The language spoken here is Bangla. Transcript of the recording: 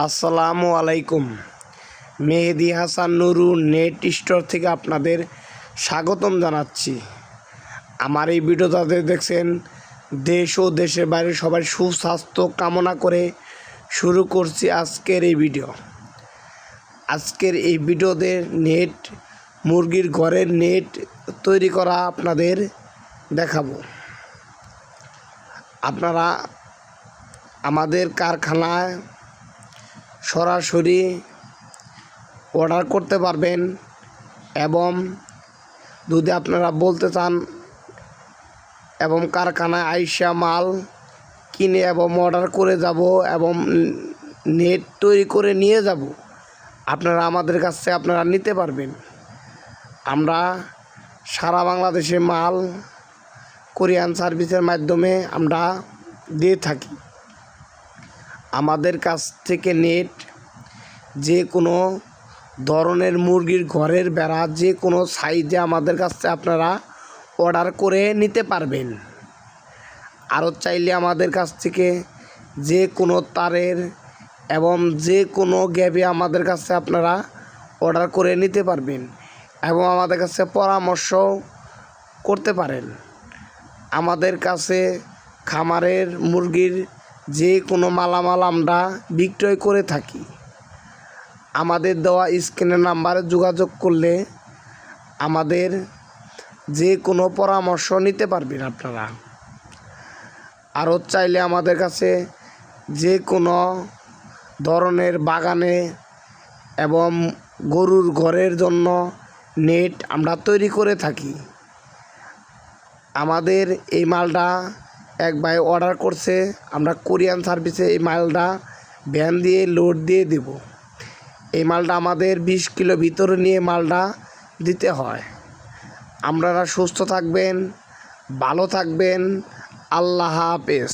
আসসালামু আলাইকুম। মেহেদি হাসান নুরু নেট স্টোর থেকে আপনাদের স্বাগতম জানাচ্ছি। আমার এই ভিডিওটাতে দেখছেন দেশ ও দেশের বাইরে সবাই সুস্বাস্থ্য কামনা করে শুরু করছি আজকের এই ভিডিও। আজকের এই ভিডিওতে নেট মুরগির ঘরের নেট তৈরি করা আপনাদের দেখাবো। আপনারা আমাদের কারখানায় সরাসরি অর্ডার করতে পারবেন এবং যদি আপনারা বলতে চান এবং কারখানায় আইসা মাল কিনে এবং অর্ডার করে যাব এবং নেট তৈরি করে নিয়ে যাব, আপনারা আমাদের কাছে আপনারা নিতে পারবেন। আমরা সারা বাংলাদেশে মাল কোরিয়ান সার্ভিসের মাধ্যমে আমরা দিয়ে থাকি। আমাদের কাছ থেকে নেট যে কোনো ধরনের মুরগির ঘরের বেড়া যে কোনো সাইজে আমাদের কাছে আপনারা অর্ডার করে নিতে পারবেন। আরও চাইলে আমাদের কাছ থেকে যে কোনো তারের এবং যে কোনো গ্যাপে আমাদের কাছে আপনারা অর্ডার করে নিতে পারবেন এবং আমাদের কাছে পরামর্শ করতে পারেন। আমাদের কাছে খামারের মুরগির যে কোনো মালামাল আমরা বিক্রয় করে থাকি। আমাদের দেওয়া স্ক্রিনের নাম্বারে যোগাযোগ করলে আমাদের যে কোনো পরামর্শ নিতে পারবেন আপনারা। আরও চাইলে আমাদের কাছে যে কোনো ধরনের বাগানে এবং গরুর ঘরের জন্য নেট আমরা তৈরি করে থাকি। আমাদের এই মালটা এক ভাই অর্ডার করছে, আমরা কোরিয়ান সার্ভিসে এই মালটা ভ্যান দিয়ে লোড দিয়ে দেব। এই মালটা আমাদের 20 কিলো ভিতরে নিয়ে মালটা দিতে হয়। আপনারা সুস্থ থাকবেন, ভালো থাকবেন। আল্লাহ হাফেজ।